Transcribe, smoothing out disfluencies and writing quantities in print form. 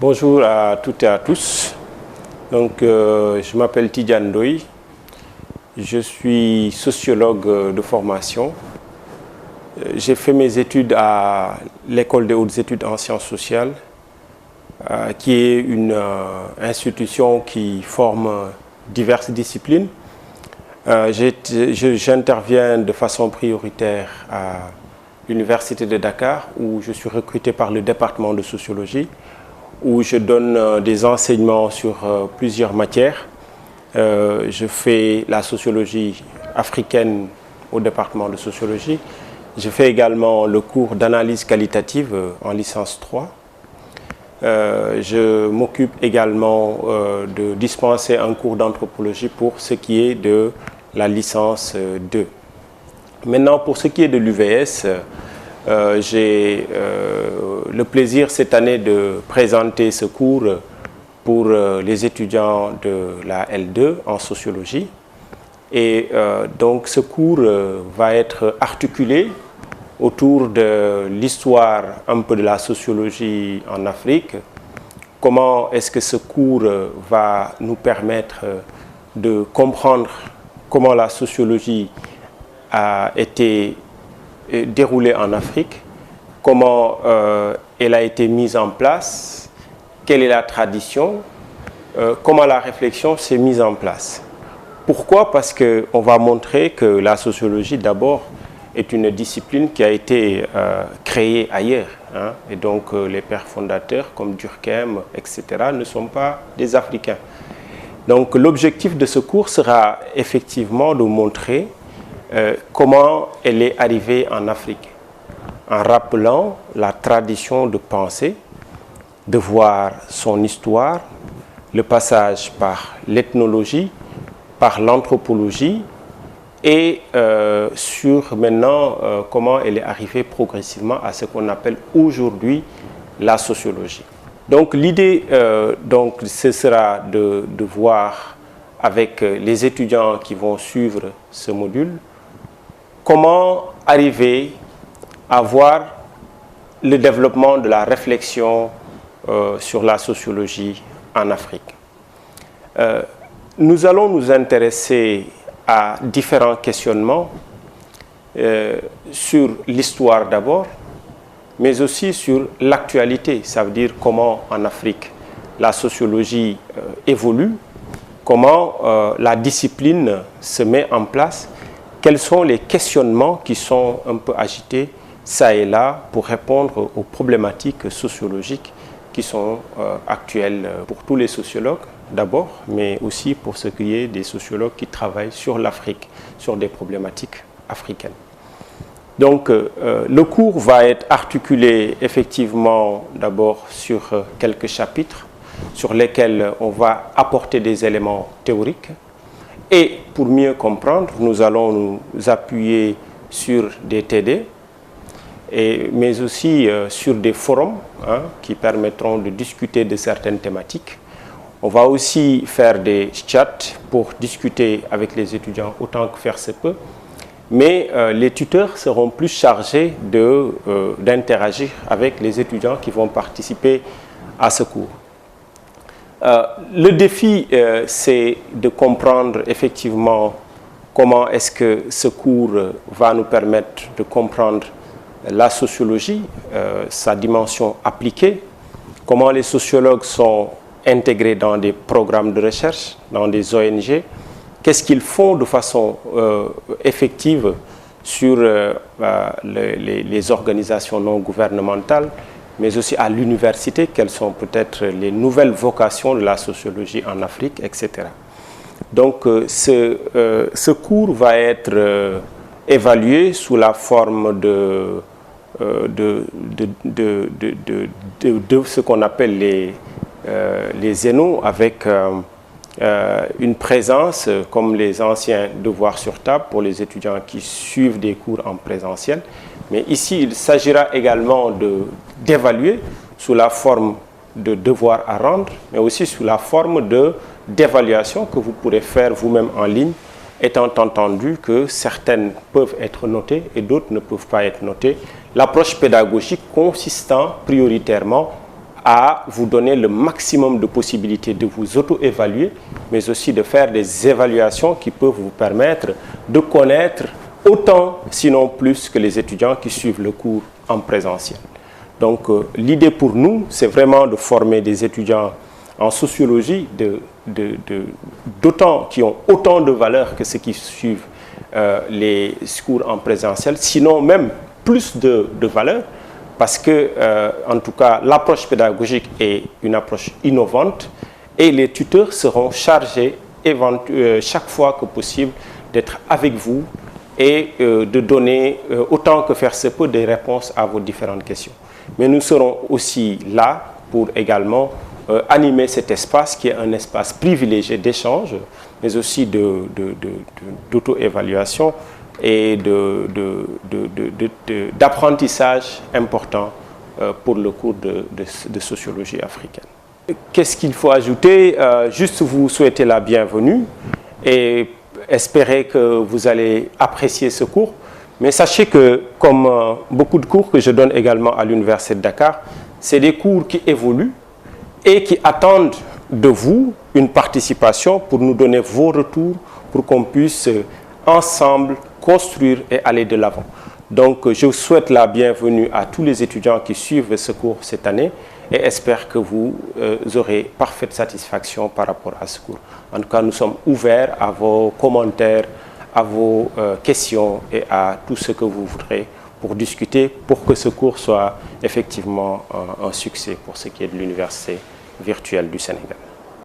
Bonjour à toutes et à tous. Donc, je m'appelle Tidjane Ndoye. Je suis sociologue de formation. J'ai fait mes études à l'École des hautes études en sciences sociales, qui est une institution qui forme diverses disciplines. J'interviens de façon prioritaire à l'Université de Dakar, où je suis recruté par le département de sociologie, où je donne des enseignements sur plusieurs matières. Je fais la sociologie africaine au département de sociologie. Je fais également le cours d'analyse qualitative en licence 3. Je m'occupe également de dispenser un cours d'anthropologie pour ce qui est de la licence 2. Maintenant, pour ce qui est de l'UVS, j'ai le plaisir cette année de présenter ce cours pour les étudiants de la L2 en sociologie. Et donc ce cours va être articulé autour de l'histoire un peu de la sociologie en Afrique. Comment est-ce que ce cours va nous permettre de comprendre comment la sociologie a été déroulée en Afrique, comment elle a été mise en place, quelle est la tradition, comment la réflexion s'est mise en place. Pourquoi? Parce qu'on va montrer que la sociologie, d'abord, est une discipline qui a été créée ailleurs. Hein, et donc, les pères fondateurs, comme Durkheim, etc., ne sont pas des Africains. Donc, l'objectif de ce cours sera effectivement de montrer comment elle est arrivée en Afrique, en rappelant la tradition de pensée, de voir son histoire, le passage par l'ethnologie, par l'anthropologie, et sur maintenant comment elle est arrivée progressivement à ce qu'on appelle aujourd'hui la sociologie. Donc l'idée, ce sera de voir avec les étudiants qui vont suivre ce module, comment arriver à voir le développement de la réflexion sur la sociologie en Afrique. Nous allons nous intéresser à différents questionnements sur l'histoire d'abord, mais aussi sur l'actualité. Ça veut dire comment en Afrique la sociologie évolue, comment la discipline se met en place, quels sont les questionnements qui sont un peu agités ça et là pour répondre aux problématiques sociologiques qui sont actuelles pour tous les sociologues d'abord, mais aussi pour ce qui est des sociologues qui travaillent sur l'Afrique, sur des problématiques africaines. Donc le cours va être articulé effectivement d'abord sur quelques chapitres sur lesquels on va apporter des éléments théoriques. Et pour mieux comprendre, nous allons nous appuyer sur des TD, mais aussi sur des forums qui permettront de discuter de certaines thématiques. On va aussi faire des chats pour discuter avec les étudiants autant que faire se peut. Mais les tuteurs seront plus chargés d'interagir avec les étudiants qui vont participer à ce cours. Le défi, c'est de comprendre effectivement comment est-ce que ce cours va nous permettre de comprendre la sociologie, sa dimension appliquée, comment les sociologues sont intégrés dans des programmes de recherche, dans des ONG, qu'est-ce qu'ils font de façon effective sur les organisations non gouvernementales, mais aussi à l'université, quelles sont peut-être les nouvelles vocations de la sociologie en Afrique, etc. Donc ce cours va être évalué sous la forme de ce qu'on appelle les zénos, avec une présence comme les anciens devoirs sur table pour les étudiants qui suivent des cours en présentiel. Mais ici, il s'agira également d'évaluer sous la forme de devoirs à rendre, mais aussi sous la forme d'évaluation que vous pourrez faire vous-même en ligne, étant entendu que certaines peuvent être notées et d'autres ne peuvent pas être notées. L'approche pédagogique consistant prioritairement à vous donner le maximum de possibilités de vous auto-évaluer, mais aussi de faire des évaluations qui peuvent vous permettre de connaître autant, sinon plus, que les étudiants qui suivent le cours en présentiel. Donc l'idée pour nous, c'est vraiment de former des étudiants en sociologie qui ont autant de valeur que ceux qui suivent les cours en présentiel, sinon même plus de valeur, parce que, en tout cas, l'approche pédagogique est une approche innovante et les tuteurs seront chargés chaque fois que possible d'être avec vous et de donner autant que faire se peut des réponses à vos différentes questions. Mais nous serons aussi là pour également animer cet espace qui est un espace privilégié d'échange, mais aussi d'auto-évaluation et d'apprentissage important pour le cours de sociologie africaine. Qu'est-ce qu'il faut ajouter? Juste vous souhaiter la bienvenue et espérer que vous allez apprécier ce cours. Mais sachez que, comme beaucoup de cours que je donne également à l'Université de Dakar, c'est des cours qui évoluent et qui attendent de vous une participation pour nous donner vos retours, pour qu'on puisse ensemble construire et aller de l'avant. Donc, je vous souhaite la bienvenue à tous les étudiants qui suivent ce cours cette année et espère que vous aurez parfaite satisfaction par rapport à ce cours. En tout cas, nous sommes ouverts à vos commentaires, à vos questions et à tout ce que vous voudrez pour discuter, pour que ce cours soit effectivement un succès pour ce qui est de l'Université virtuelle du Sénégal.